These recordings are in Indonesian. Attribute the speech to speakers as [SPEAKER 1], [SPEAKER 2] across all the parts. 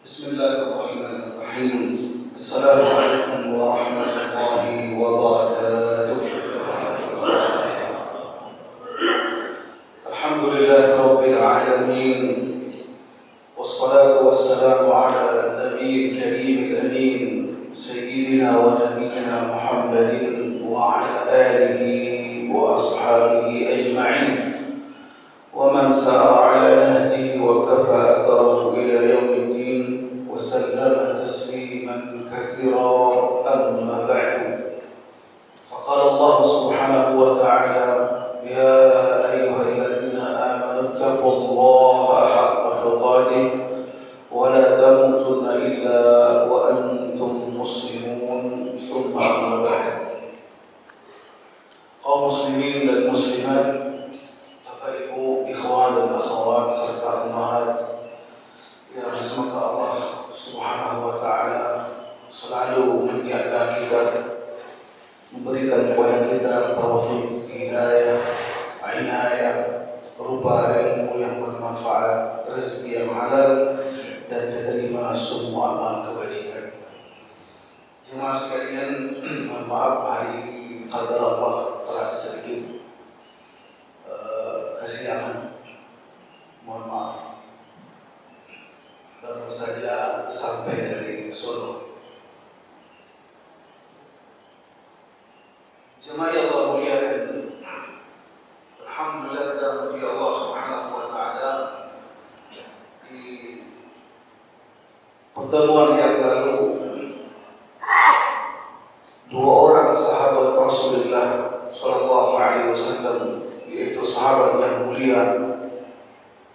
[SPEAKER 1] بسم الله الرحمن الرحيم. السلام عليكم ورحمة الله وبركاته. الحمد لله رب العالمين، والصلاة والسلام على النبي الكريم الأمين سيدنا ونبينا محمد وعلى آله وأصحابه أجمعين، ومن سار على نهجه واقتفى أثره إلى يوم الدين وسلم تسليما كثيرا. أما بعد، فقال الله سبحانه وتعالى: يا أيها الذين آمنوا اتقوا الله حق تقاته ولا تموتن إلا وأنتم مسلمون. ثم أما بعد. kaum muslimin dan muslimat, Bapak Ibu, ikhwan dan akhwat serta ummahat yang semoga Allah Subhanahu wa taala selalu menjaga kita, memberikan kepada kita taufik, hidayah, inayah, berupa ilmu yang bermanfaat, rezeki yang halal, dan diterima semua amal kebajikan. Jemaah sekalian, mohon maaf hari ini qadar Allah telah sedikit kesiangan. Mohon maaf, baru saja sampai dari Solo. Jemaah yang Allah muliakan, alhamdulillah dan puji Allah Subhanahu wa taala, di pertemuan yang lalu dua orang sahabat Rasulullah sallallahu alaihi wasallam, yaitu sahabat yang mulia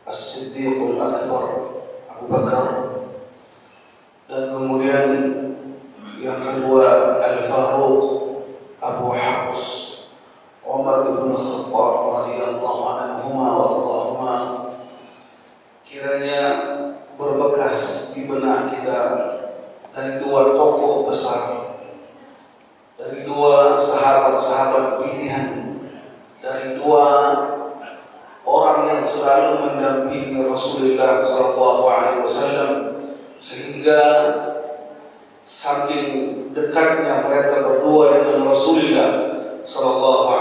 [SPEAKER 1] As-Siddiqul Akbar Abu Bakar, dan kemudian yang kedua Al-Faruq Abu Hafs Umar bin Khattab radhiyallahu anhuma wa ardahuma, kiranya berbekas di benak kita dari dua tokoh besar, dari dua sahabat-sahabat pilihan, dari dua orang yang selalu mendampingi Rasulullah SAW, sehingga saking dekatnya mereka berdua dengan Rasulullah SAW,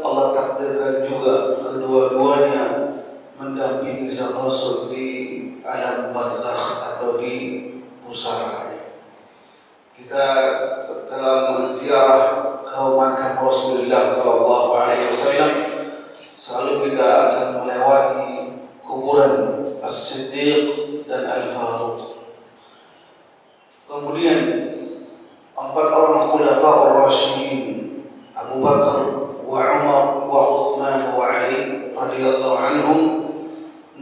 [SPEAKER 1] Allah takdirkan juga kedua-duanya mendampingi sang Rasul di alam barzakh atau di pusara. Kita telah menziarah ke makam Rasulullah SAW, selalu kita akan melewati kuburan As-Siddiq dan Al-Faruq. Kemudian empat orang khulafa'ur rasyidin, Abu Bakar wa Umar wa Uthman wa Ali radhiyallahu anhum,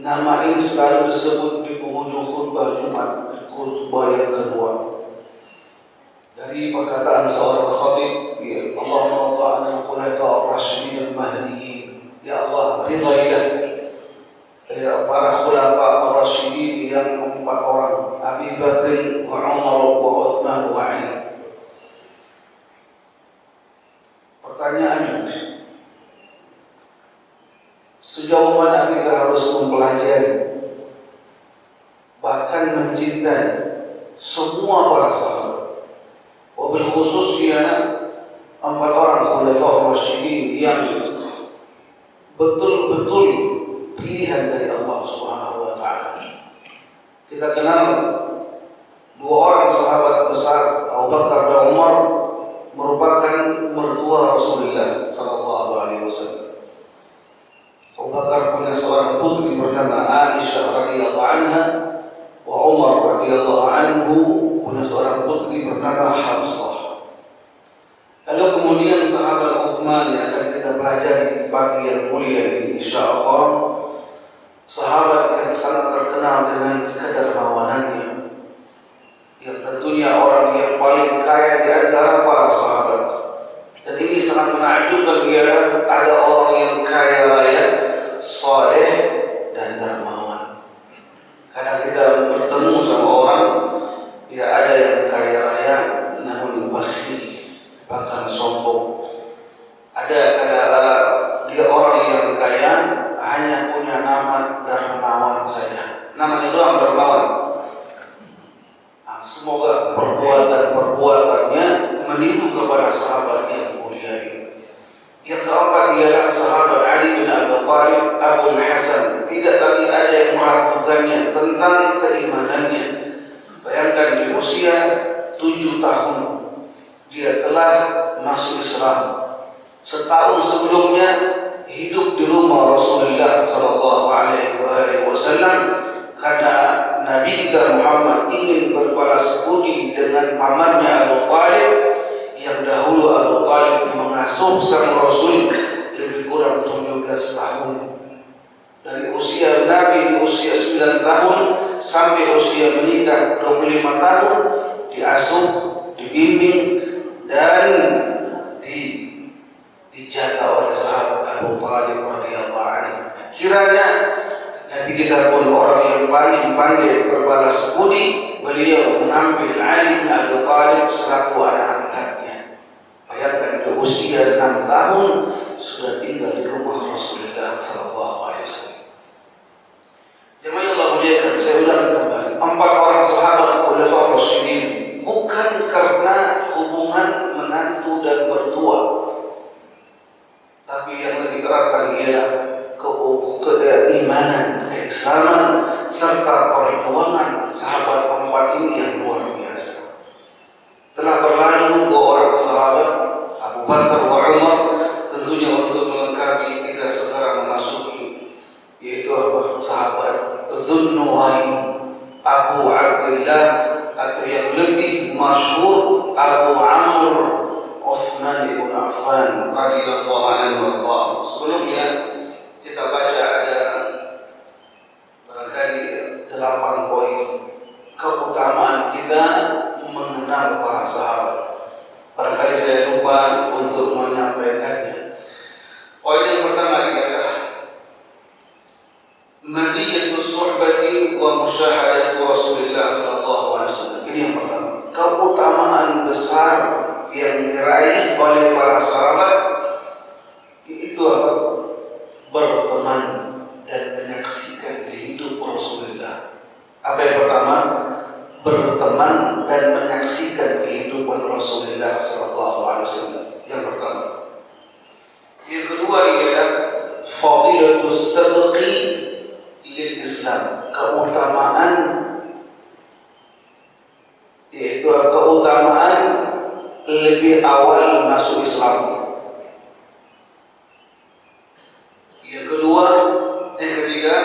[SPEAKER 1] nama ini selalu disebut di penghujung khutbah Jumat, khutbah yang kedua. Dari perkataan seorang khatib, ya Allahumma ta'ala khulafa'ur rasyidin al-mahdiyyin, ya Allah ridailah para khulafa ar-rasyidin yang empat orang, Abi Bakr wa Umar wa Uthman wa Ali. Pertanyaannya, sejauh mana kita harus mempelajari bahkan mencintai semua para sahabat, wabil khususnya empat orang khulafa ar-rasyidin yang betul-betul pilihan dari Allah Subhanahu wa taala. Kita kenal dua orang sahabat besar, Abu Bakar dan Umar, merupakan mertua Rasulullah sallallahu alaihi wasallam. Abu Bakar punya seorang putri bernama Aisyah radhiyallahu anha, wa Umar radhiyallahu anhu punya seorang putri bernama Hafsah. Lalu kemudian sahabat Uthman yang akan kita pelajari di pagi yang mulia ini insyaallah, sahabat yang sangat terkenal dengan kedermawanannya, yang tentunya orang yang paling kaya di antara para sahabat. Dan ini sangat menakjubkan, ialah ada orang yang kaya raya, saleh dan dermawan. Kadang kita bertemu sama orang, ya ada yang kaya raya namun bakhil, bahkan sombong. Ada dia orang yang kaya hanya punya nama dermawan saja, namanya doang dermawan, Semoga perbuatan-perbuatannya meniru kepada sahabat yang mulia ini. Yang keempat ialah sahabat Ali bin Abi Thalib Abul Hasan. Tidak lagi ada yang meragukannya tentang keimanannya. Bayangkan di usia 7 tahun dia telah masuk Islam. Setahun sebelumnya hidup di rumah Rasulullah sallallahu alaihi wasallam karena Nabi kita Muhammad ingin berbalas budi dengan pamannya Abu Thalib yang dahulu Abu Thalib mengasuh sang Rasul lebih kurang 17 tahun. Dari usia Nabi di usia 9 tahun sampai usia menikah 25 tahun diasuh, dibimbing dan dijaga oleh sahabat Abu Thalib radhiyallahu anhu. Kiranya Nabi kita pun orang yang paling pandai berbalas budi, beliau mengambil Ali bin Abi Thalib selaku anak angkatnya. Bayangkan di usia 6 tahun sudah tinggal di rumah Rasulullah sallallahu alaihi wasallam. Jemaah Allah muliakan, saya ulang kembali, 4 orang sahabat Khulafaur Rasyidin bukan karena hubungan menantu dan mertua, tapi yang lebih erat lagi ialah keimanan, keislaman serta perjuangan sahabat keempat ini yang luar biasa. Telah berlalu 2 orang sahabat Abu Bakar wa Umar, tentunya untuk melengkapi kita sekarang memasuki yaitu sahabat Dzun-Nurain Abu Abdullah atau yang lebih masyhur Abu Amr Utsman bin Affan radhiyallahu anhu. Sebelumnya kita baca ada barangkali 8 poin keutamaan kita mengenal para sahabat. Barangkali saya lupa untuk menyampaikannya. Poin yang pertama ialah maziyatus suhbati wa musyahadatu Rasulullah sallallahu alaihi wasallam. Ini yang pertama. Keutamaan besar yang diraih oleh para sahabat itu apa? Berteman dan menyaksikan hidup Rasulullah. Apa yang pertama? Berteman dan menyaksikan kehidupan Rasulullah sallallahu alaihi wasallam. Yang pertama. Yang kedua ialah fadilatus sabqi lil Islam. Keutamaan yaitu keutamaan lebih awal masuk Islam. Yang kedua, yang ketiga,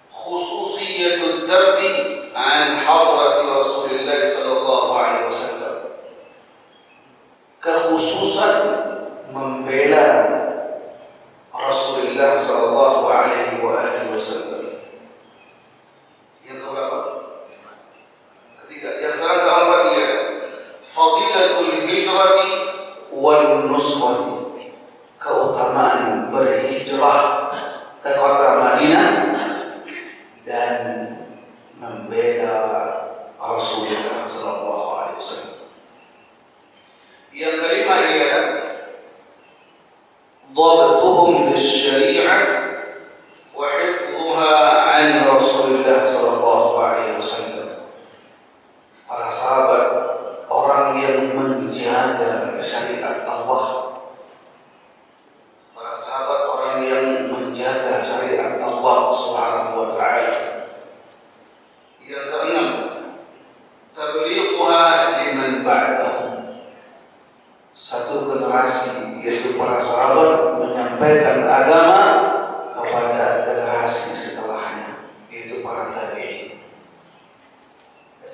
[SPEAKER 1] khususiyatul dzarbi an hadrati Rasulullah sallallahu alaihi wasallam. Kekhususan membela Rasulullah sallallahu alaihi wasallam. Yang keberapa? Ketiga. Yang sekarang keempat ia fadilatul hijrati wal nusrati. Keutamaan berhijrah ke kota Madinah dan membela Rasulullah sallallahu alaihi wasallam. Yang kelima ialah dhabtuhum lisyari'ah wa hifdhuha an Rasulullah sallallahu alaihi wasallam. Para sahabat orang yang menjaga syariat Allah. Para sahabat orang yang menjaga syariat Allah Subhanahu wa taala. Yang keenam, tablighuha liman ba'dahum. Satu generasi yaitu para sahabat menyampaikan agama kepada generasi setelahnya yaitu para tabi'in.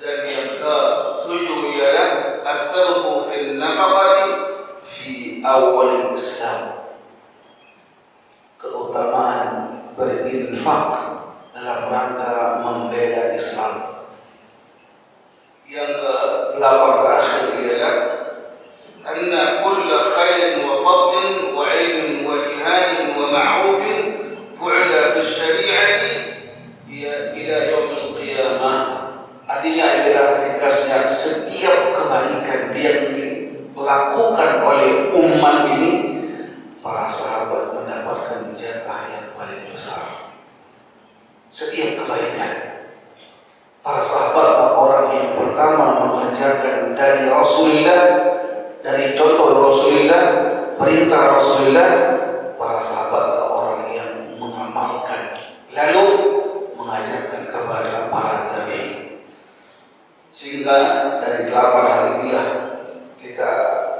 [SPEAKER 1] Dan yang ketujuh ialah as-sarfu fil nafaqati fi awal Islam. Keutamaan berinfak dalam rangka membela Islam. Yang ke-8 terakhir ialah anna kulla khairin wa fadlin wa ilmin wa jihadin wa ma'rufin fu'ila fi syari'ati ila yaumil qiyamah. Artinya adalah ringkasnya setiap kebaikan yang dilakukan oleh umat ini, para sahabat mendapatkan jatah yang paling besar. Setiap kebaikan, para sahabat orang yang pertama dari Rasulullah, dari contoh Rasulullah, perintah Rasulullah, para sahabat adalah orang yang mengamalkan lalu mengajarkan kepada para tabi'in. Sehingga dari 8 hal inilah kita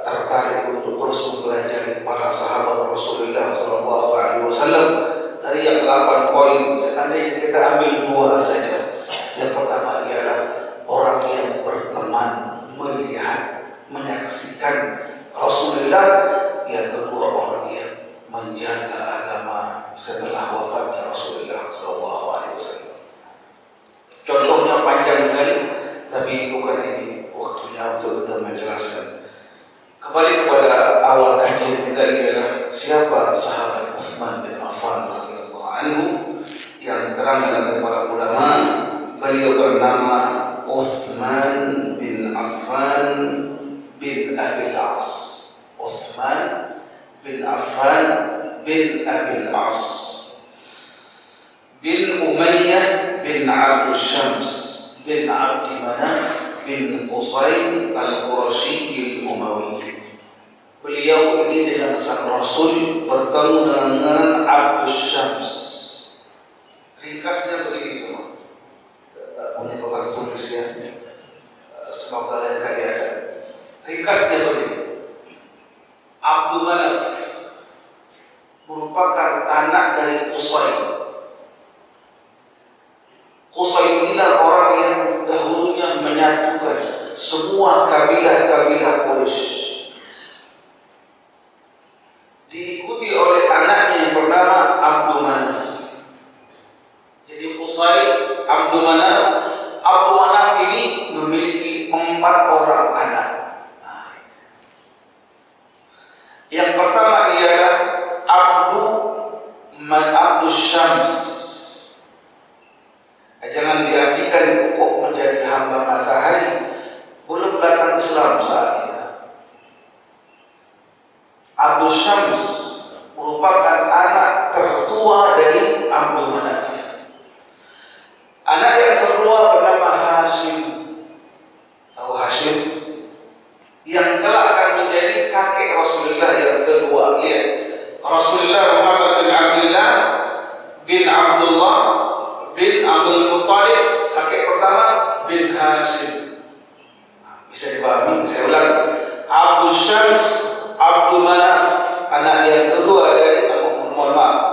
[SPEAKER 1] tertarik untuk terus mempelajari para sahabat Rasulullah SAW. Dari yang 8 poin, seandainya kita ambil 2 saja. Yang pertama ialah orang yang berteman, melihat, menyaksikan Rasulullah. Yang kedua, orang yang menjaga agama setelah wafatnya Rasulullah SAW. Contohnya panjang sekali, tapi bukan ini waktunya untuk kita menjelaskan. Kembali kepada awal kajian kita ialah siapa sahabat Utsman bin Affan radhiyallahu anhu yang diterangkan oleh para ulama. Beliau bernama Utsman bin Affan bin Abil As. Utsman bin Affan bin Abil As bin Umayyah bin Abdul Syams bin Abdi Manaf bin Qusay al-Qurashi al-Umawi. Beliau ini dengan sang Rasul bertemu dengan Abdul Syams. Ringkasnya begitu, tak punya papan tulis ya. Semoga lain kali ada. Ringkasnya begitu. Abdul Manaf merupakan anak dari Qusay. Qusay inilah orang yang dahulunya menyatukan semua kabilah-kabilah Quraisy. Diikuti oleh anaknya yang bernama Abdul Manaf. Jadi Qusay, Abdul Manaf. Abdul Manaf ini memiliki 4 orang anak. Yang pertama ialah Abdul Syams. Jangan diartikan kok menjadi hamba matahari, belum datang Islam saat itu. Abdul Syams merupakan anak tertua dari Abdul Manaf. Anak yang kedua bernama Hashim. Tahu Hashim? Yang kelak akan menjadi kakek Rasulullah yang kedua. Lihat, Rasulullah Muhammad bin Abdullah bin Abdullah bin Abdul Muttalib, kakek pertama bin Hashim. Bisa dipahami? Saya ulang. Abdul Syams, Abdul Manaf, anak yang kedua dari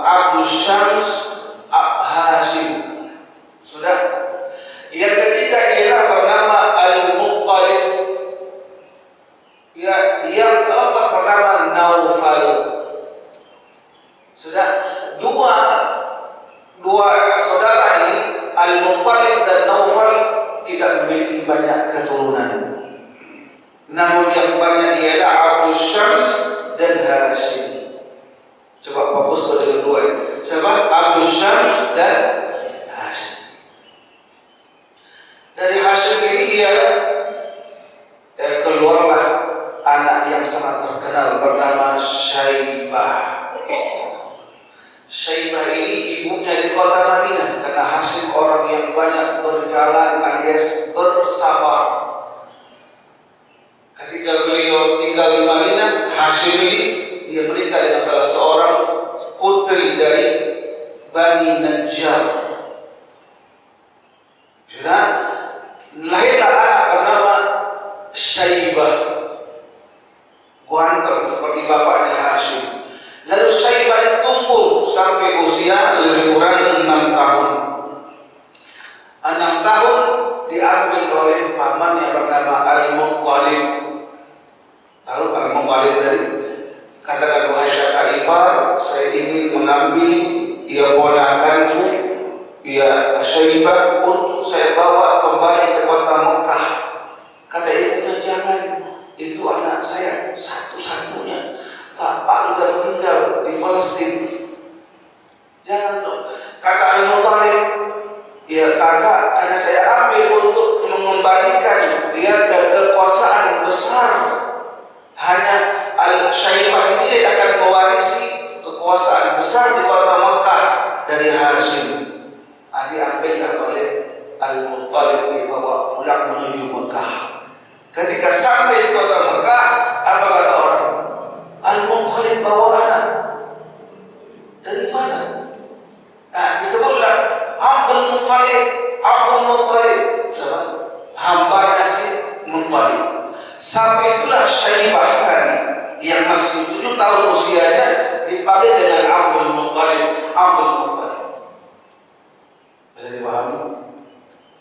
[SPEAKER 1] Abdul Syams, Hashim. Sudah. Yang ketiga ialah bernama Al-Muttalib. Ya, yang keempat bernama Naufal. Sudah. Dua saudara ini, Al-Muttalib dan Naufal, tidak memiliki banyak keturunan. Namun yang banyak ialah Abdul Syams dan Hashim. Coba fokus pada kedua ini. Sebab Abdul Syams dan Hashim. Dari Hashim ini ialah keluarlah anak yang sangat terkenal bernama Syaibah. Syaibah ini ibunya di kota Madinah, karena Hashim orang yang banyak berjalan alias bersafar. Ketika beliau tinggal di Madinah, Hashim ini dia menikah dengan salah seorang putri dari Bani Najjar. Sudah lahirlah anak bernama Syaibah, ganteng seperti bapaknya Hashim. Lalu Syaibah ditumbuh sampai usia lebih kurang 6 tahun. 6 tahun diambil oleh paman yang bernama Al-Muttalib. Tahu Al-Muttalib tadi? Katakan, wahai kakak ipar, saya ingin mengambil ponakanku, Syaibah, untuk saya bawa kembali ke kota Mekah. Kata ibunya, jangan, itu anak saya satu-satunya. Bapak sudah meninggal di Palestina. Jangan dong. Kata Al-Muttalib, ya kakak, karena saya ambil untuk mengembalikan dia ke kekuasaan besar. Hanya Al-Syaibah ini akan mewarisi kekuasaan besar di kota Mekah dari Hashim. Diambillah oleh Al-Muttalib dibawa pulang menuju Mekah. Ketika sampai di kota Mekah, apa kata orang? Al-Muttalib bawa anak. Dari mana? Nah, disebutlah Abdul Muttalib. Abdul Muttalib siapa? Hambanya si Muttalib. Sampai itulah Syaibah tadi yang masih 7 tahun usianya dipanggil dengan Abdul Muttalib. Abdul Muttalib. Bisa dipahami?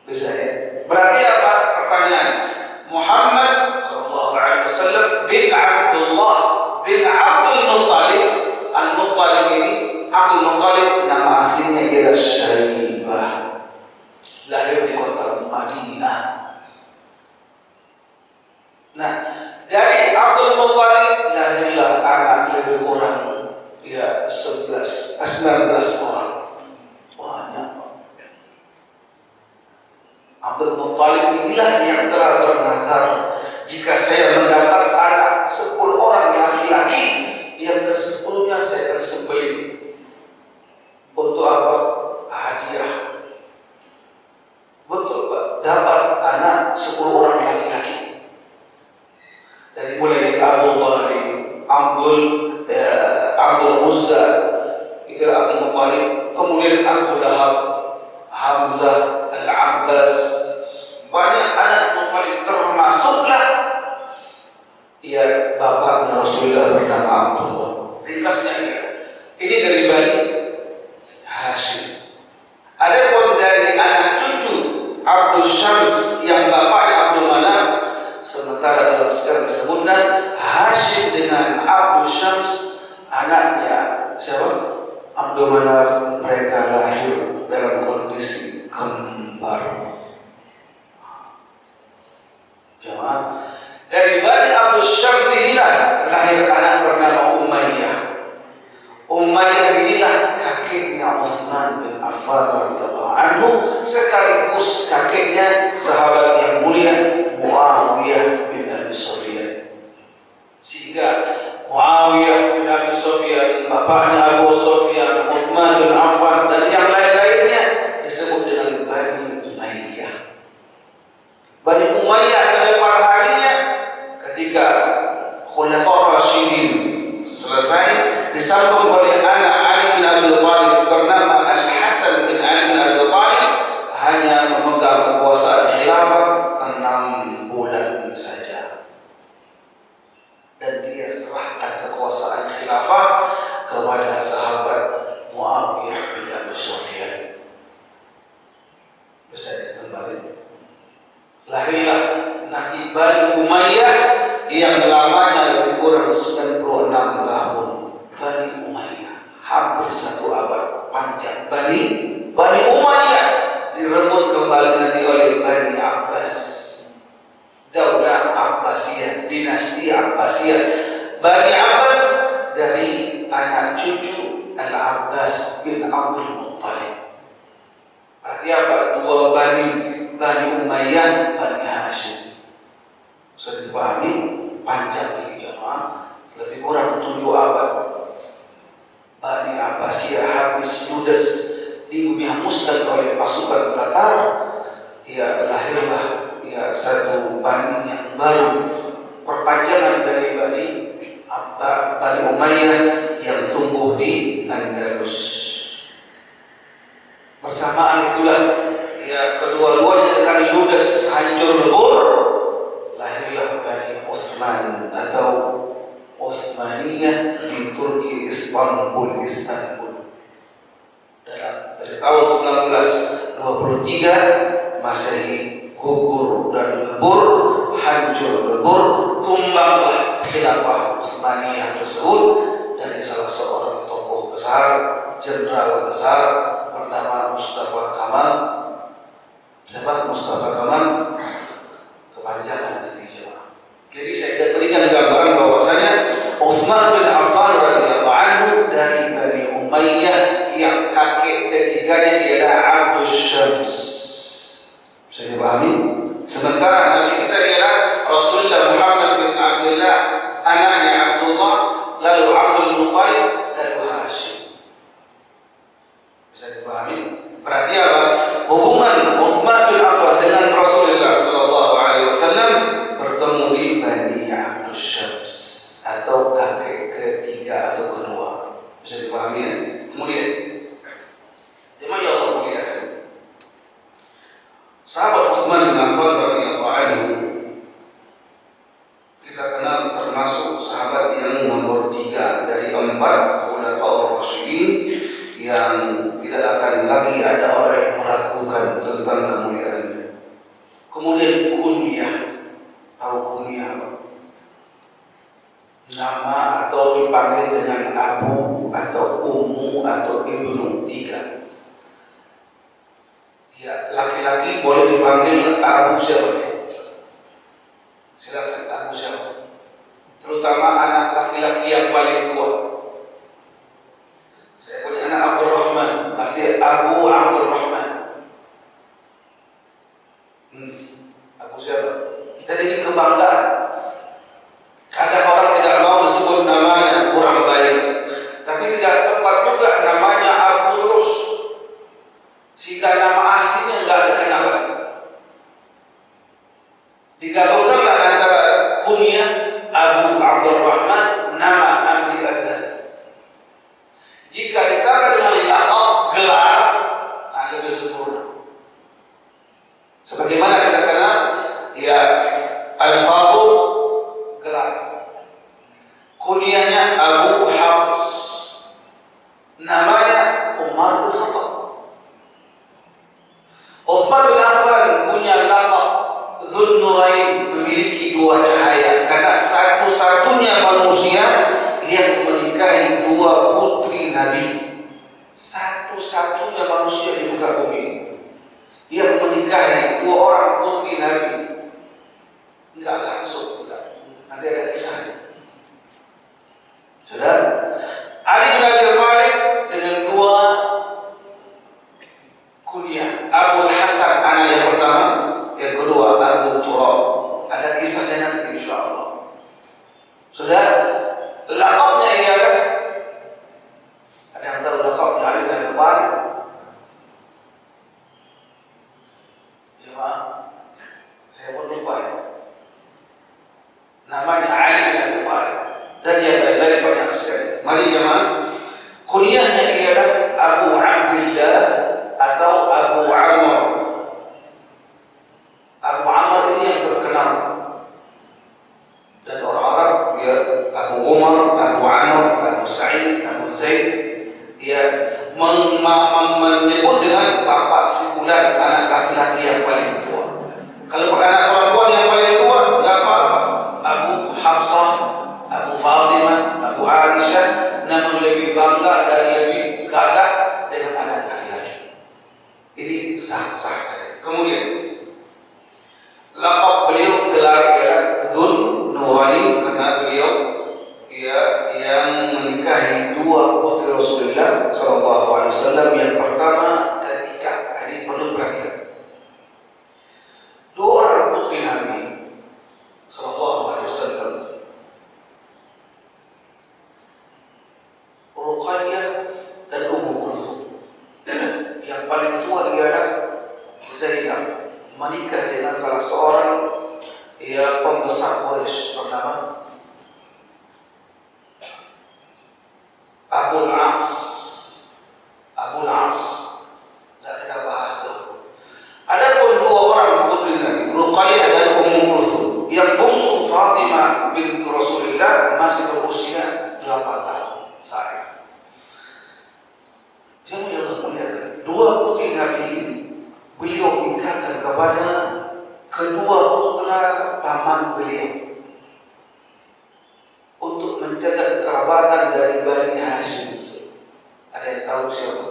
[SPEAKER 1] Bisa ya? Berarti apa? Pertanyaan. Muhammad sallallahu alaihi wasallam bin Abdullah bin Abdul Muttalib. Al-Muttalib ini, Abdul Muttalib nama aslinya ialah Syaibah. Lahir di kota Madinah. Nah, dari Abdul Muttalib lahirlah anak lebih kurang 19 orang. Banyak. Abdul Muttalib inilah yang telah bernazar, jika saya mendapat anak 10 orang laki-laki, yang ke-10-nya saya akan sembelih. Untuk apa? Hadiah. Betul Pak, dapat anak 10 orang laki-laki. Dari mulai Abu Talib, Abdul Uzza, itu Abdul Muttalib, kemudian Abu Lahab, Hamzah, Al-Abbas, banyak anak Muttalib, termasuklah bapaknya Rasulullah bernama Abdullah. Ringkasnya ini dari Bani Hashim. Adapun dari anak cucu Abdul Syams yang bapaknya Abdul Manaf, sementara dalam sejarah disebutkan Hashim dengan Abdul Syams anaknya siapa? Abdul Manaf, mereka lahir dalam kondisi kembar. Jemaah, dari Bani Abdul Syams inilah lahir anak bernama Umayyah. Umayyah inilah kakeknya Utsman bin Affan radhiyallahu anhu, sekaligus kakeknya sahabat yang mulia Muawiyah bin Abi Sufyan. Sehingga Muawiyah bin Abi Sufyan, bapaknya Abu Sufyan, Utsman bin Affan dan yang lain-lainnya disebut dengan Bani Umayyah. Bani Umayyah pada harinya ketika Khulafaur Rasyidin selesai, disambung oleh anak Ali bin Abi Thalib bernama Al-Hasan bin Ali bin Abi Thalib, hanya memegang kekuasaan khilafah 6 bulan saja, dan dia serahkan kekuasaan khilafah kepada sahabat Muawiyah bin Abi Sufyan. Bisa kembali. Lahirlah nanti Bani Umayyah yang lamanya lebih kurang 96 tahun. Bani Umayyah hampir 1 abad panjang. Bani Umayyah direbut kembali nanti oleh Bani Abbas. Daulah Abbasiyah, dinasti Abbasiyah. Bani Abbas dari anak cucu Al-Abbas bin Abdul Muttalib. Arti apa? 2 Bani Umayyah, Bani Hashim. Sudah dipahami? Panjang ini jemaah, lebih kurang 7 abad. Bani Abbasiyah habis ludes dihanguskan oleh pasukan Tatar. Lahirlah satu bani yang baru, perpanjangan dari Bani Umayyah yang tumbuh di Andalus. Bersamaan itulah kedua-duanya akan ludes, hancur lebur. Lahirlah Bani Utsman atau Utsmaniyah di Turki, Istanbul. Dari tahun 1923 Masehi gugur dan lebur, hancur lebur, tumbanglah khilafah Utsmaniyah tersebut dari salah seorang tokoh besar, jenderal besar bernama Mustafa Kamal. Siapa Mustafa Kamal? Kepanjangan nanti jemaah. Jadi saya berikan gambaran bahwasanya Utsman bin Affan radhiyallahu anhu dari Bani Umayyah yang kakek ketiganya ialah Abdul Syams. Bisa dipahami? Sementara Nabi kita ialah Rasulullah Muhammad bin Abdullah, anaknya Abdullah, lalu Abdul Muttalib, lalu Hashim. Bisa dipahami? Berarti apa? Kemudian kunyah. Tahu kunyah apa? Nama atau dipanggil dengan abu atau ummu atau ibnu, tiga. Ya, laki-laki boleh dipanggil abu siapa? Silakan, abu siapa? Terutama anak laki-laki yang paling tua. Saya punya anak Abdurrahman, berarti Abu Abdurrahman. Abu siapa? Dan ini kebanggaan. Kadang orang tidak mau disebut namanya, kurang baik. Tapi tidak tepat juga namanya Abu terus, sehingga nama aslinya enggak dikenal lagi. Digabungkanlah antara kunyah Abu Abdurrahman, nama Amri Azhar. Jika ditambah dengan laqab, gelar, lebih sempurna. Sebagaimana kita kenal, ya Al-Fadhl, gelar. Kunyahnya Abu Hafs, namanya Umar bin Khattab. Utsman bin Affan punya laqab Dzun Nurain, memiliki dua cahaya, karena satu-satunya manusia yang menikahi dua putri Nabi. Satu-satunya manusia di muka bumi yang menikahi dua orang putri Nabi. Enggak langsung, enggak. Nanti ada kisahnya. Sudah, Ali bin Abi Thalib dengan dua kunyah, Abu Hasan anak yang pertama, yang kedua Abu Turab. Ada kisahnya nanti insyaallah. Sudah, laqabnya ialah, ada yang tahu laqabnya Ali bin Abi Thalib? Ya maaf, saya pun lupa ya. Namanya Ali bin Abi Thalib. Dan yang lain banyak sekali. Mari jemaah, kunyahnya ialah Abu Abdillah atau Abu Amr. Abu Amr ini yang terkenal, dan orang Arab dia Abu Umar, Abu Amr, Abu Sa'id, Abu Zaid. Dia menyebut dengan bapak si fulan, anak laki-laki yang paling tua. Kalau anak perempuan yang paling tua, enggak apa-apa. Abu Hafsah, Abu Fatimah, Abu Aisyah, namun lebih bangga dan lebih gagah dengan anak laki-laki. Ini sah-sah saja. Kemudian laqab beliau, gelar ialah Dzun Nurain, karena beliau yang menikahi dua putri Rasulullah sallallahu alaihi wasallam. Yang pertama ketika, ini perlu perhatikan, dua orang putri Nabi sallallahu alaihi wasallam, Ruqayyah dan Ummu Kulthum. Yang paling tua ialah Zainab, menikah dengan salah seorang pembesar Quraisy pertama, Abul As. Tidak kita bahas dulu. Adapun dua orang putri Nabi, Ruqayyah dan Ummu Kulthum, yang bungsu Fatimah binti Rasulullah masih berusia 8 tahun saat. Jangan Allah muliakan, dua putri Nabi ini beliau nikahkan kepada kedua putra paman beliau untuk menjaga kekerabatan dari Bani Hashim. Ada yang tahu siapa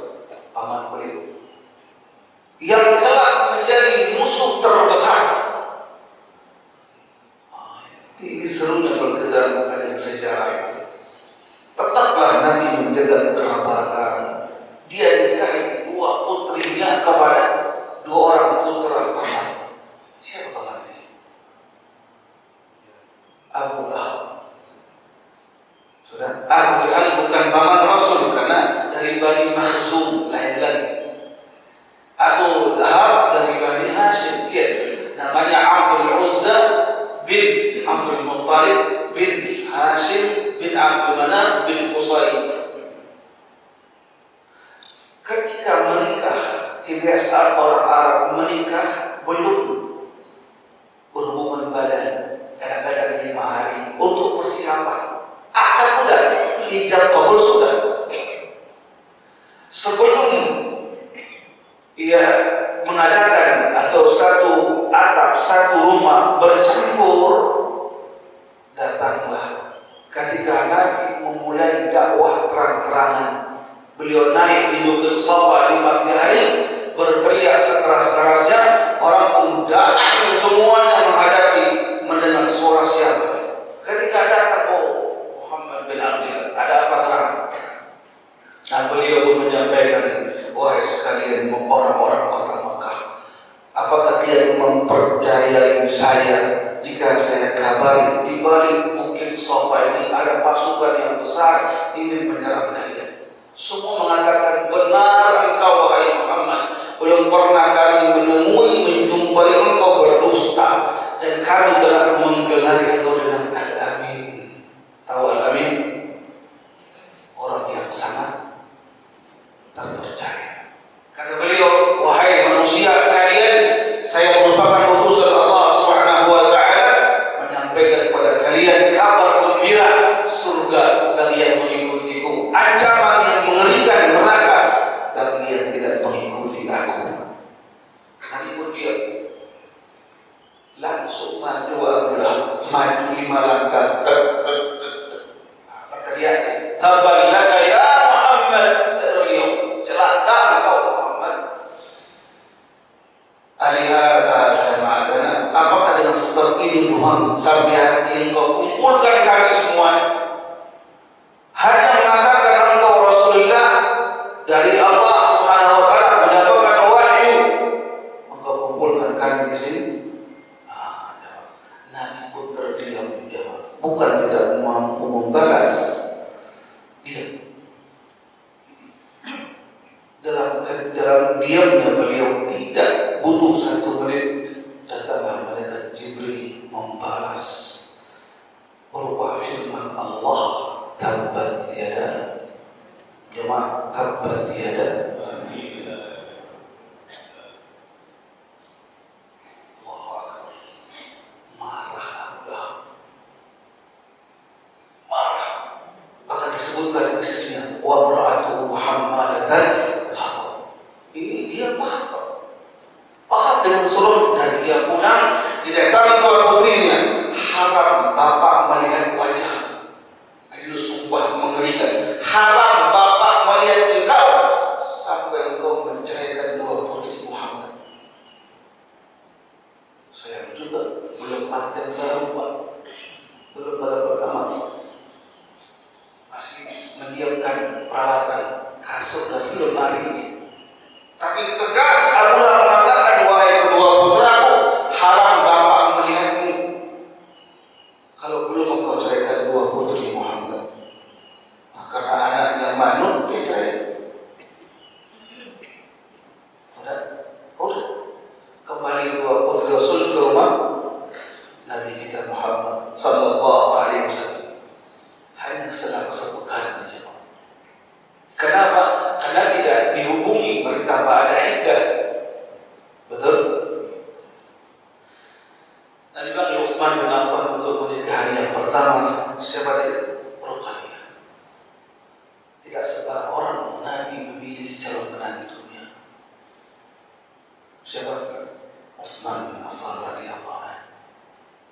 [SPEAKER 1] paman beliau yang kelak menjadi musuh terbesar? Ini serunya kalau kita ada sejarah itu. Tetaplah Nabi menjaga kekerabatan. Dia nikahi dua putrinya kepada dua orang putra paman. Siapa paman ini? Abu Lahab. Sudah, Abu Jahal bukan paman Rasul karena dari Bani Makhzum, lain lagi. Abu Lahab dari Bani Hashim, dia namanya Abdul Uzza bin Abdul Muttalib bin Hashim bin Abdul Manaf bin Qusay. Ketika menikah, kebiasaan orang Arab menikah belum berhubungan badan, kadang-kadang 5 hari untuk persiapan. Akad sudah, ijab kabul sudah. Sebelum ia mengadakan atau satu atap apakah kalian mempercayai saya jika saya kabari di balik bukit Safa ini ada pasukan yang besar ingin menyerang kalian? Semua mengatakan, benar engkau wahai Muhammad, belum pernah kami menemui menjumpai engkau berdusta, dan kami telah menggelari engkau dengan Al-Amin. Tahu Al-Amin? Orang yang sangat terpercaya. Kata beliau, wahai manusia sekalian, saya merupakan utusan Allah Subhanahu wa taala menyampaikan kepada kalian kabar gembira surga bagi yang mengikutiku, ancaman yang mengerikan neraka bagi yang tidak mengikuti aku. Nabi pun dia langsung maju Abdullah, maju 5 langkah. Kata dia, taballaka ya Muhammad, serius celaka engkau Muhammad. Alihada jama'adana, apakah dengan seperti ini doang sampai hati engkau kumpulkan kami semua hanya mengatakan engkau Rasulullah dari Allah Subhanahu wa taala mendapatkan wahyu, engkau kumpulkan kami di sini? Nabi pun terdiam, bukan tidak mampu membalas, dia dalam diamnya beliau tidak butuh 1 menit, datanglah malaikat Jibril membalas berupa firman Allah, tabbat yada, jemaah, tabbat yada Allahu Akbar. Marah, bahkan disebutkan istrinya wa ra'atuhu hammalatan hatab. Ini dia paham dengan surah, dan dia pulang didatangi 2 putrinya. Haram bapak melihat wajah. Ini sumpah mengerikan. Haram bapak melihat engkau sampai engkau menceraikan 2 putri Muhammad. Saya juga belum paten baru Pak, belum pada pertama, masih menyiapkan peralatan kasur dan lemari ini. Tapi tegas Allah mengatakan, wahai kedua putraku, haram bapak melihatmu kalau belum engkau ceraikan 2 putri Muhammad. Nah, karena anaknya manut, dia cerai. Udah. Kembali 2 putri Rasul ke rumah Nabi kita Muhammad sallallahu alaihi wasallam. Hanya selang sepekan saja. Kenapa? Karena tidak dihubungi bertambah ada iddah. Betul? Nabi panggil Utsman bin Affan untuk menikah yang pertama. Siapa dia? Ruqayyah. Tidak sebarang orang Nabi memilih calon menantunya. Siapa? Utsman bin Affan radhiyallahu anhu.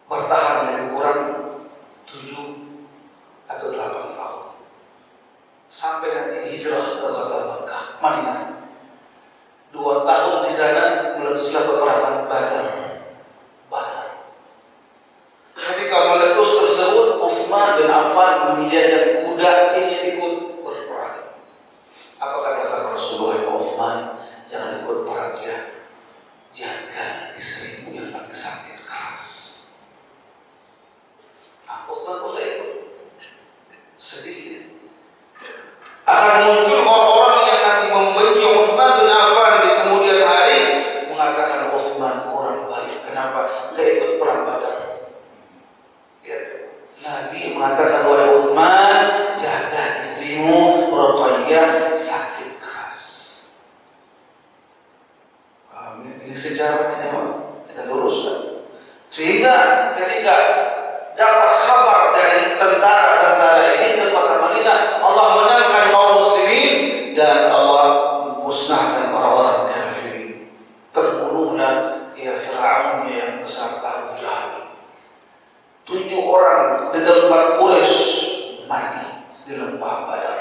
[SPEAKER 1] Bertahan lebih kurang 7 atau 8 tahun. Sampai nanti hijrah ke kota Makkah, Madinah. 2 tahun di sana meletuslah peperangan Badar. Ketika meletus tersebut, Utsman bin Affan menyediakan kuda ingin ikut berperang. Apa kata sahabat Rasulullah ya Utsman? Jangan ikut perang ya. Jaga istrimu yang lagi sakit keras. Nah, Utsman pun tak ikut. Sedih. Akan muncul orang-orang yang nanti membenci Utsman bin Affan di kemudian hari, mengatakan Utsman orang baik. Kenapa? Dia ikut perang Badar. Ya. Nabi mengatakan, wahai Utsman, jaga istrimu Ruqayyah sakit keras. Ini sejarahnya kita luruskan. Sehingga ketika dapat kabar dari tentara-tentara ini ke kota Madinah, Allah menangkan kaum muslimin dan Allah musnahkan orang-orang kafirin. Terbunuhlah Fir'aun yang besar Abu Jahal. 7 orang di dekat Quraisy mati di lembah Badar.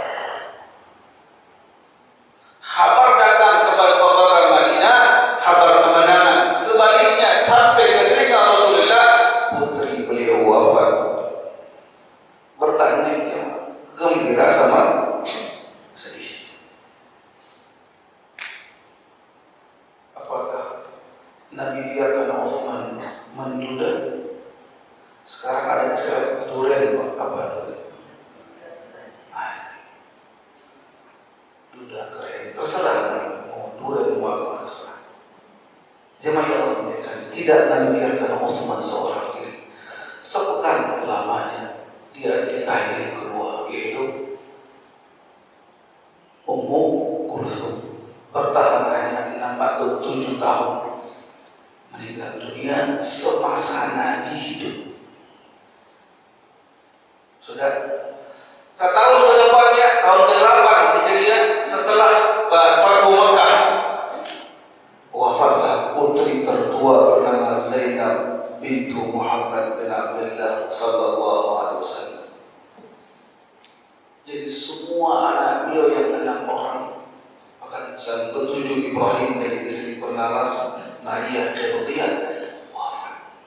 [SPEAKER 1] Kabar datang kepada kota Madinah, kabar kemenangan. Sebaliknya sampai ke telinga Rasulullah, putri Nabi biarkan Utsman menduda. Sekarang ada istilah duren, apa duren? Duda keren, terserah mau duren mau apa terserah. Jemaah Allah menyatakan tidak Nabi biarkan Utsman seorang diri. Sepekan lamanya dia nikahi yang kedua, yaitu Ummu Kulthum. Bertahan hanya 6 atau 7 tahun, meninggal dunia semasa Nabi hidup. Sudah setahun ke depannya, tahun ke-8 Hijriah, setelah Fathu Makkah, wafatlah putri tertua bernama Zainab bintu Muhammad bin Abdullah sallallahu alaihi wasallam. Jadi semua anak beliau yang 6 orang, bahkan yang ke-7 Ibrahim dari istri bernama Maria Qibtiyah wafat.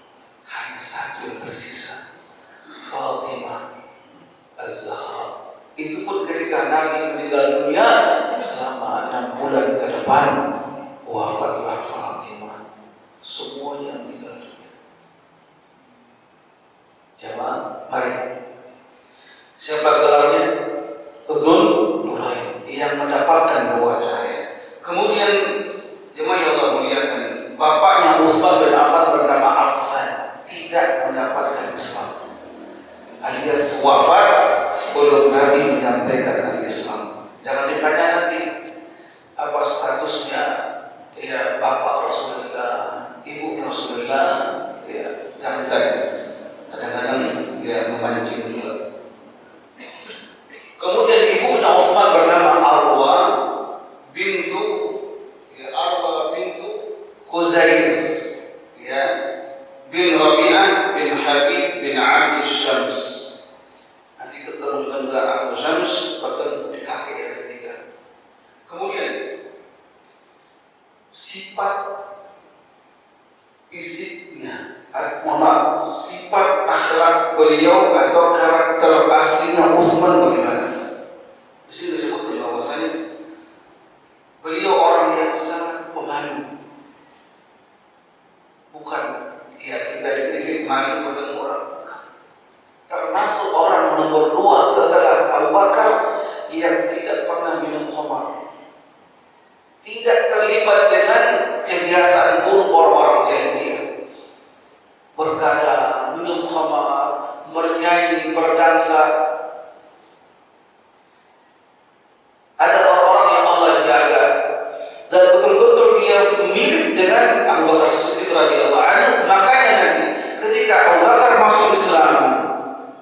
[SPEAKER 1] Hanya satu yang tersisa, Fatimah Az-Zahra. Itu pun ketika Nabi meninggal dunia selama 6 bulan ke depan, wafatlah Fatimah. Semuanya meninggal dunia. Jemaah, mari. Siapa gelarnya? Dzul Nurain, yang mendapatkan 2 cahaya. Kemudian jemaah yang Allah muliakan, bapaknya Utsman bin Affan bernama Affan tidak mendapatkan Islam, alias wafat sebelum Nabi menyampaikan al-Islam. Jangan ditanya nanti apa statusnya, ya bapak Rasulullah, ibunya Rasulullah, ya jangan ditanya. Kadang-kadang dia memancing juga. Kemudian ibunya Utsman bernama Arwa bintu Khuzair, ya, bin Rabi'ah bin Habib bin Abd Syams. Nanti ketemu dengan gelar Abd Syams, bertemu di kakek yang ketiga. Kemudian sifat fisiknya, sifat akhlak beliau atau karakter aslinya Utsman bagaimana? Di sini disebutkan bahwasanya beliau orang yang sangat pemalu. Bukan ya kita dikit-dikit malu bertemu orang. Termasuk orang nomor 2 setelah Abu Bakar yang tidak pernah minum khamar, tidak terlibat dengan kebiasaan buruk orang-orang jahiliyah, bergadang, minum khamar, bernyanyi, berdansa. Ada orang-orang yang Allah jaga dan betul-betul dia mirip dengan Abu Bakar Siddiq radhiyallahu anhu. Makanya nanti ketika Abu Bakar masuk Islam,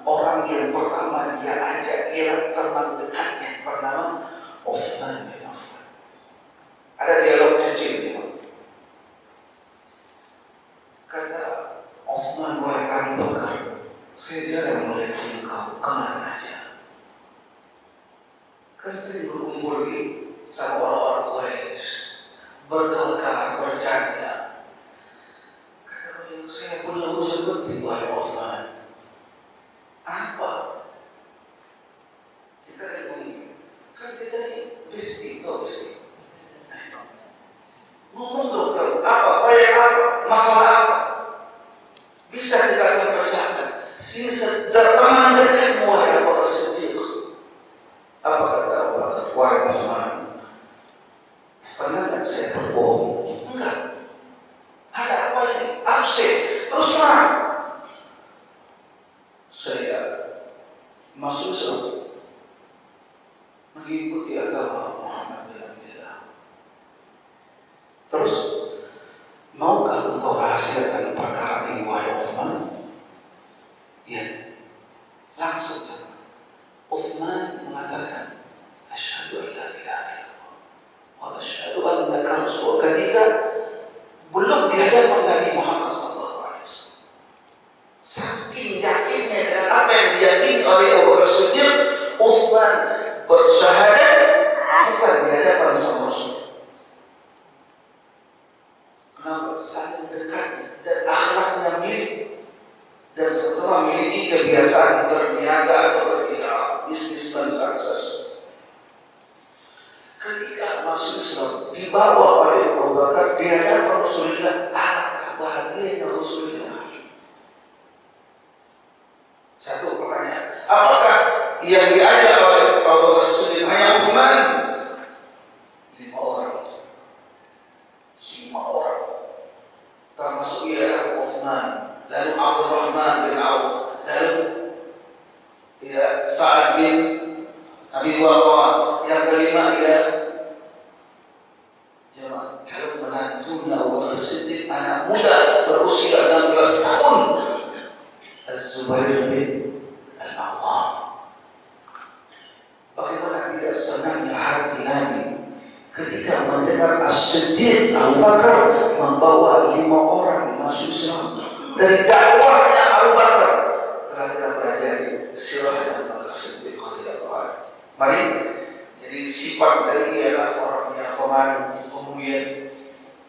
[SPEAKER 1] orang yang pertama dia ajak ialah teman dekatnya bernama Utsman bin Affan. Ada dialog kecil gitu. Kata Utsman, wahai Abu Bakar, saya jarang melihat engkau kemana aja. Kan saya berumur ini sama orang-orang Quraisy, berkelakar, bercanda. Kata beliau, saya punya urusan penting, wahai Utsman. Apa? Kita ngomong, kan kita ini besti, kau besti. Ngomong dokter, apa? Proyek apa? Masalah apa? Bisa kita akan percayakan. Sini teman dekatmu, wahai Abu Bakar Siddiq. Apa kata Abu Bakar? Wahai Utsman, pernah tak saya berbohong? Enggak. Ada apa ini? Absen. Terus terang. Saya masuk Islam, mengikuti agama Muhammad bin Abdullah. Terus, maukah engkau rahasiakan perkara ini, wahai Utsman? Ya. Langsung Utsman mengatakan, asyhadu an la ilaha illallah wa asyhadu annaka rasulullah, ketika belum dihadapan Nabi Muhammad sallallahu alaihi wasallam. Saking yakinnya dengan apa yang diyakini oleh Abu Bakar Siddiq, Utsman bersyahadat bukan di hadapan sang Rasul. Kenapa? Saking dekatnya dan akhlaknya mirip, dan sama memiliki kebiasaan berniaga atau bertiara, bisnis dan sukses. Ketika masuk Islam, dibawa oleh Abu Bakar di hadapan Rasulullah, Utsman, lalu Abdurrahman bin Auf, lalu ya Sa'ad bin Abi Waqqas, yang kelima ya jemaah calon menantunya Abu Bakar Siddiq, anak muda berusia 16 tahun, Az-Zubair bin Al-Awwam. Bagaimana tidak senangnya hati Nabi ketika mendengar As-Siddiq Abu Bakar membawa 5 orang masuk Islam. Dari dakwahnya Abu Bakar telah kita pelajari sirah Abu Bakar Siddiq radhiyallahu anhu. Mari, jadi sifat dari ialah orangnya pemalu, kemudian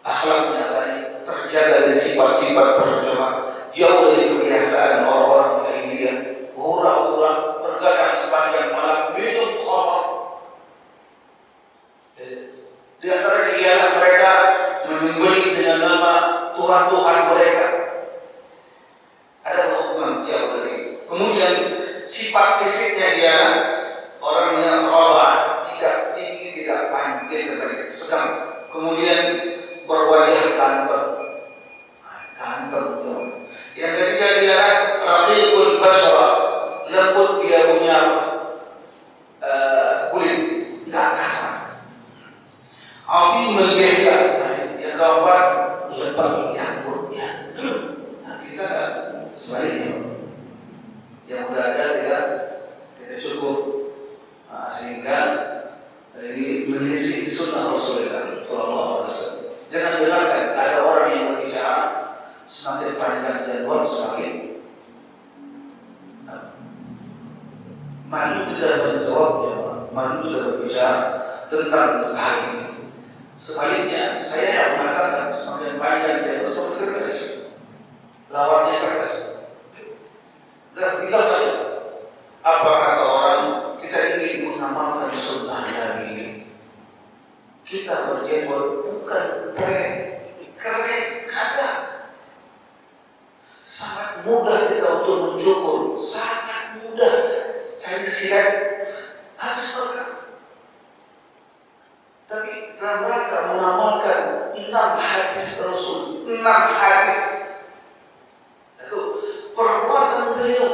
[SPEAKER 1] akhlaknya baik, terjaga dari sifat-sifat tercela, jauh dari kebiasaan orang-orang jahiliyah, hura-hura, terkadang sepanjang malam minum khamar. Di antara ialah mereka menyembelih dengan nama Tuhan-Tuhan mereka. Ada Utsman jauh dari. Kemudian sifat fisiknya ialah orang yang rawah, tidak tinggi, tidak panjang, sedang. Kemudian berwajah ganteng. Ganteng. Yang ketiga ialah raqiqul bashara, lembut dia punya kulit, tidak kasar. Afimul lihya, yang keempat lebat janggutnya. Nah, kita sebaliknya yang udah ada kita cukup, sehingga ini menyelisih sunnah Rasulullah SAW. Jangan dengarkan ada orang yang berbicara semakin panjang jadwal semakin malu tidak menjawabnya, malu tidak berbicara tentang hal ini. Sebaliknya, saya yang mengatakan semakin panjang jadwal semakin cerdas, lawannya cerdas. Dan tinggal saja apa kata orang, kita ingin mengamalkan sunnah Nabi. Kita berjemur bukan tren, keren, kata. Sangat mudah kita untuk mencukur, sangat mudah cari sirat, habis makan. Tapi dalam rangka mengamalkan 6 hadis Rasul, 6 hadis. Satu, perbuatan beliau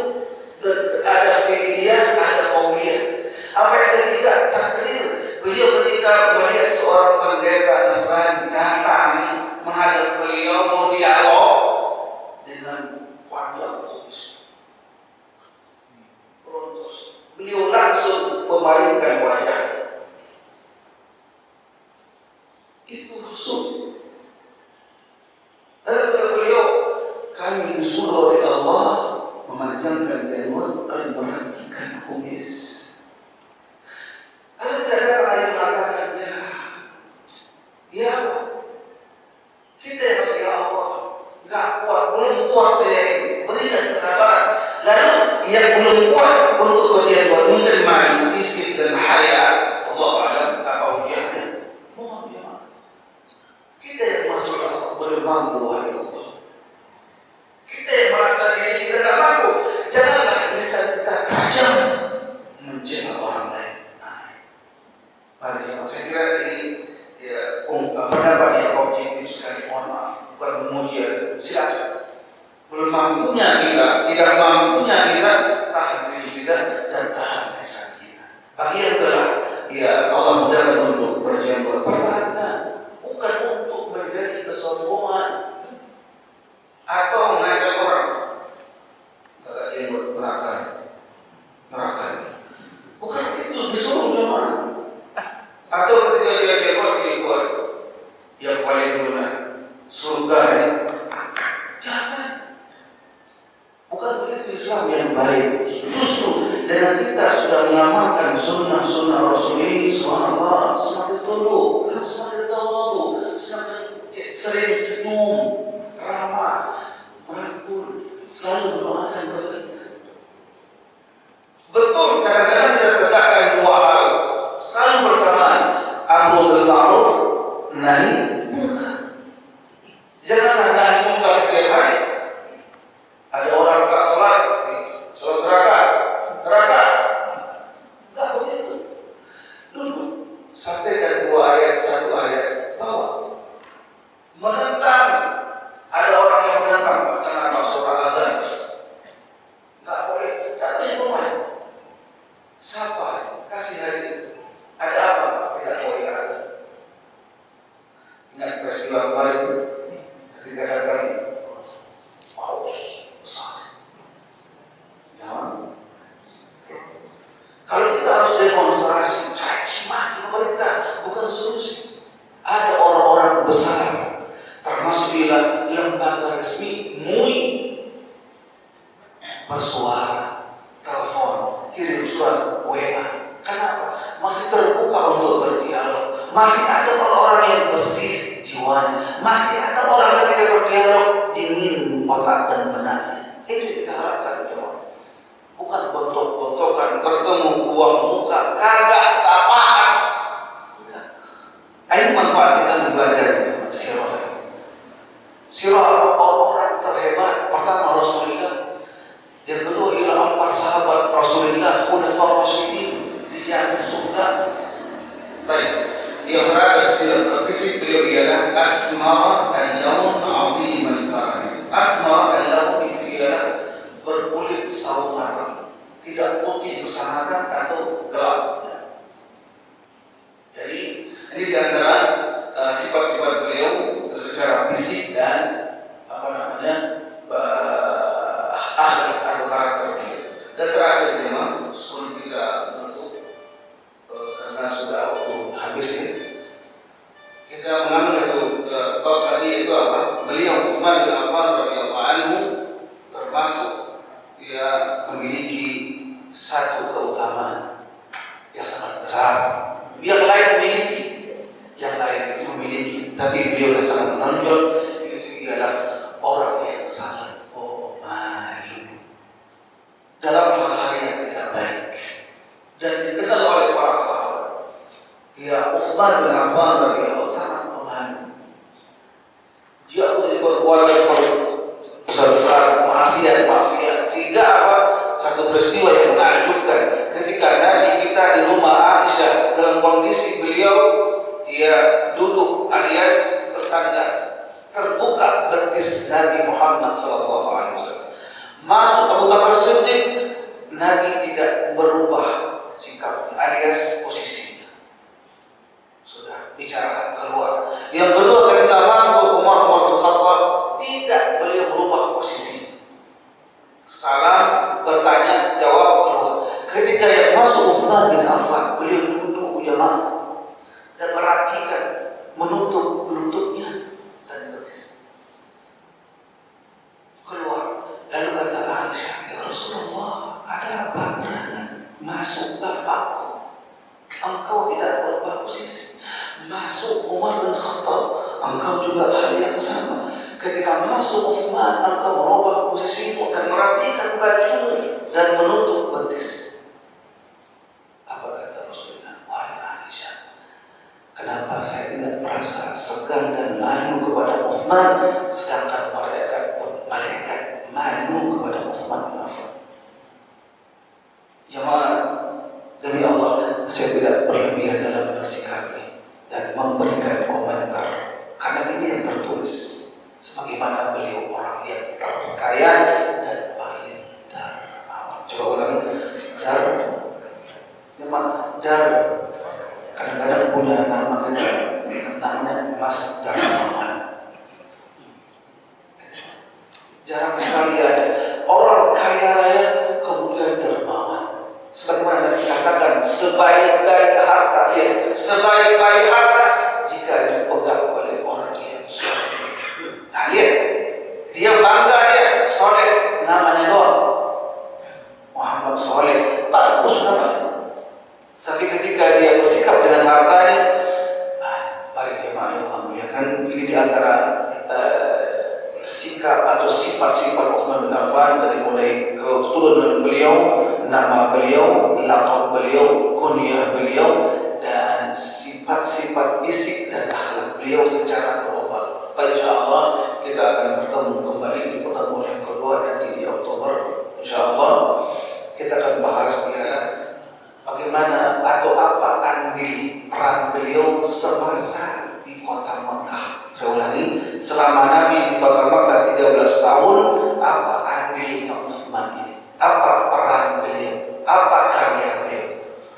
[SPEAKER 1] ada fi'liyah, ada qauliyah. Apa yang ketiga? Takrir. Beliau ketika melihat seorang pendeta Nasrani datang menghadap beliau mau dialog dengan wajah lurus, beliau langsung memalingkan wajah. Itu Rasul. Lalu kata beliau, kami disuruh oleh Allah memanjangkan janggut dan merapikan kumis. Lalu ada lain mengatakan, ya kita yang ya Allah nggak kuat, belum kuat saya ini, berikan kesabaran. Lalu yang belum kuat untuk bagian buat menerima isi dan haya. Allah alam apa ujiannya. Mohon ya, kita yang masuk Allah belum mampu, wahai Allah. Kita yang merasa diri kita tidak mampu, janganlah lisan kita tajam mencela orang lain. Mari, saya kira ini ya pendapat yang objektif sekali. Mohon maaf, bukan memuji, silakan. Belum mampunya kita, tidak mampunya kita, tahan diri kita dan tahan lisan kita. Bagi yang telah ya Allah mudahkan untuk berjemur, pertahankan, bukan untuk menjadi kesombongan atau mengajak orang yang neraka. Bukan itu disuruh jemaah. Atau ketika dia keluar yang paling lunak surga ini, jangan. Bukan begitu Islam yang baik. Justru dengan kita sudah mengamalkan sunnah-sunnah Rasul ini, subhanallah, semakin tunduk, semakin tawadhu, semakin sering senyum, ramah, merangkul, selalu mendoakan kebaikan. Betul, kadang-kadang kita tegakkan 2 hal selalu bersamaan, amru bil ma'ruf, nahi munkar. Janganlah nahi munkar setiap hari. Ada orang tak salat, rakaat. Enggak begitu. Dulu sampaikan 2 ayat, 1 ayat, bawa. Menentang lembaga resmi MUI bersuara, telepon, kirim surat WA. Kenapa? Masih terbuka untuk berdialog. Masih ada orang yang bersih jiwanya. Masih ada orang ketika berdialog ingin otak dan benaknya. Itu kita harapkan jemaah. Bukan bontok-bontokan, bertemu buang muka, kagak sapaan. Ayo manfaat kita mempelajari sirah. Sirah orang terhebat pertama Rasulullah. Yang kedua ialah 4 sahabat Rasulullah, khulafaur rasyidin, dijamin surga. Baik. Yang terakhir sirah fisik beliau ialah asma al-yaum azim al-karis. Asma al-yaum ialah berkulit sawo matang, tidak putih bersamakan atau gelap. Jadi ini diantara sifat-sifat beliau secara fisik dan akhlak atau karakter beliau. Dan terakhir memang sebelum kita menutup karena sudah waktu habis ya, kita mengambil satu bab tadi itu apa? Beliau Utsman bin Affan radhiyallahu anhu termasuk dia memiliki satu keutamaan yang sangat besar. Yang lain memiliki, yang lain itu memiliki, tapi beliau yang sangat menonjol itu ialah orang yang sangat pemalu dalam hal-hal yang tidak baik dan dikenal oleh para sahabat. Ya, Utsman bin Affan radhiyallahu sangat pemalu. Dia menjadi berbuat besar-besar maksiat sehingga apa? Satu peristiwa yang menakjubkan ketika Nabi kita di rumah Aisyah dalam kondisi beliau duduk alias bersandar, terbuka betis Nabi Muhammad SAW. Masuk Abu Bakar Siddiq, Nabi tidak berubah sikap alias posisinya. Sudah bicara keluar. Yang kedua ketika masuk Umar bin Khattab, tidak beliau berubah posisi. Salam, bertanya, jawab, keluar. Ketika yang masuk Utsman bin Affan, beliau duduk jamaah dan merapikan, menutup lututnya dan betis. Keluar, lalu kata Aisyah, ya Rasulullah, ada apa gerangan masuk bapakku? Engkau tidak berubah posisi. Masuk Umar bin Khattab, engkau juga hal yang sama. Ketika masuk Utsman, engkau merubah posisimu dan merapikan bajumu dan menutup betis. Apa kata Rasulullah? Wahai Aisyah, kenapa saya tidak merasa segan dan malu kepada Utsman, sedangkan malaikat malu kepada Utsman bin Affan? Jemaah, demi Allah, saya tidak berlebihan dalam mensikapi dan memberikan komentar, karena ini yang tertulis. Sebagaimana beliau orang yang terkaya dan paling dermawan. Coba ulangi, dar. Kadang-kadang punya nama namanya Mas Darmawan. Jarang sekali ada orang kaya raya kemudian dermawan. Sebagaimana dikatakan, sebaik-baik harta jika dipegang oleh orang yang soleh. Nah, dia bangga, dia soleh, namanya doang Muhammad Soleh, bagus namanya. Tapi ketika dia bersikap dengan hartanya, mari jemaah yang muliakan, ini diantara sikap atau sifat-sifat Utsman bin Affan dari mulai keturunan beliau, nama beliau, laqab beliau, kunyah beliau, dan sifat-sifat fisik dan akhlak beliau secara global. InsyaAllah kita akan bertemu kembali di pertemuan yang kedua nanti di Oktober. InsyaAllah kita akan bahas bagaimana atau apa andil peran beliau semasa di kota Mekah. Saya ulangi, selama Nabi di kota Mekah 13 tahun, apa andilnya Utsman ini? Apa peran beliau? Apa karya beliau?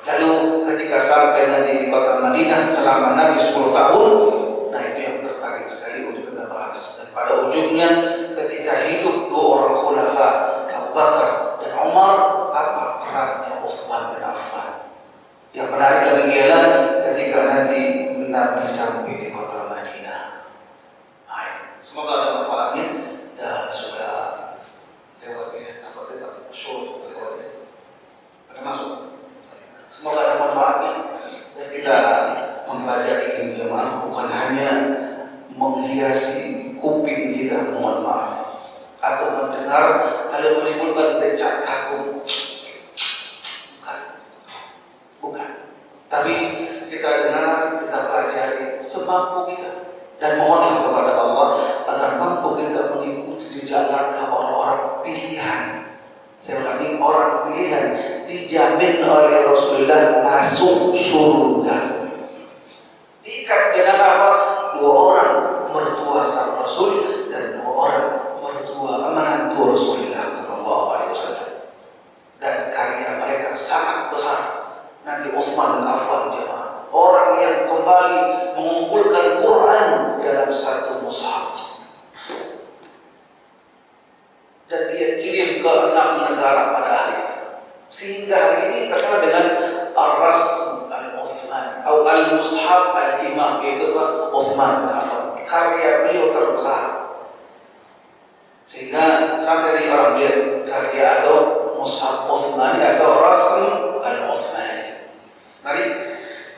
[SPEAKER 1] Lalu ketika sampai nanti di kota Madinah selama Nabi 10 tahun, nah itu yang tertarik sekali untuk kita bahas. Dan pada ujungnya ketika hidup dua orang khulafa, Abu Bakar dan Umar, apa perannya Utsman bin Affan? Yang menarik lagi ialah ketika nanti Nabi sampai di kota Madinah. Semoga ada manfaat. surga. Diikat dengan apa? Dua orang mertua sang Rasul dan dua orang mertua menantu Rasulullah Sallallahu Alaihi Wasallam. Dan karya mereka sangat besar. Nanti Utsman bin Affan jemaah, orang yang kembali mengumpulkan Quran dalam satu mushaf. Dan dia kirim ke 6 negara pada hari itu. Sehingga hari ini terkenal dengan Ar-Rasm Al-Utsman atau Al-Mushaf Al-Imam, yaitu Utsman bin Affan. Karya beliau terbesar. Sehingga sampai dari orang lihat karya atau Mushaf Utsmani atau Rasm Al-Utsmani. Mari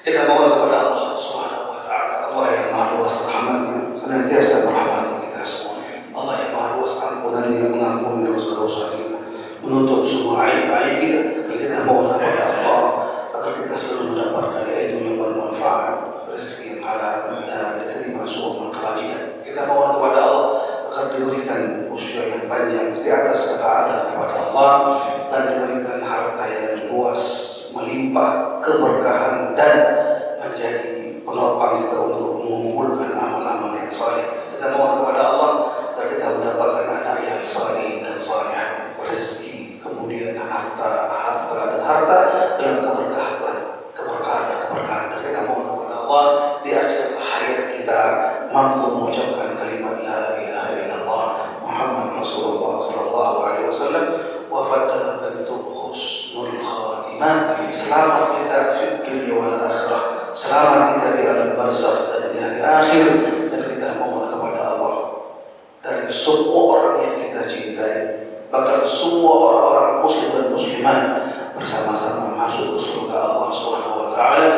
[SPEAKER 1] kita mohon kepada Allah Subhanahu wa taala, Allah yang Maha Luas rahmatnya, senantiasa merahmati kita semua. Allah yang Maha Luas ampunannya, yang mengampuni dosa-dosa kita, menutup semua aib-aib kita. Kita mohon kepada Allah agar kita selalu mendapatkan ilmu yang bermanfaat, rezeki yang halal, dan diterima semua kebajikan. Kita mohon kepada Allah agar diberikan usia yang panjang di atas ketaatan kepada Allah, dan diberikan harta yang luas, melimpah, keberkahan, dan menjadi penopang kita untuk mengumpulkan amal-amal yang saleh. Kita mohon kepada Allah agar kita mendapatkan anak yang saleh dan saleh, rezeki, kemudian harta dalam keberkahan. Dan kita mohon kepada Allah di akhir hayat kita mampu mengucapkan kalimat la ilaha illallah Muhammad Rasulullah Sallallahu Alaihi Wasallam, wafat dalam bentuk husnul khatimah. Selamat kita di dunia wal akhirah, selamat kita di alam barzakh dan di hari akhir. Dan kita mohon kepada Allah dari semua orang yang kita cintai, bahkan semua orang-orang muslim dan muslimat bersama-sama masuk ke surga Allah Subhanahu wa taala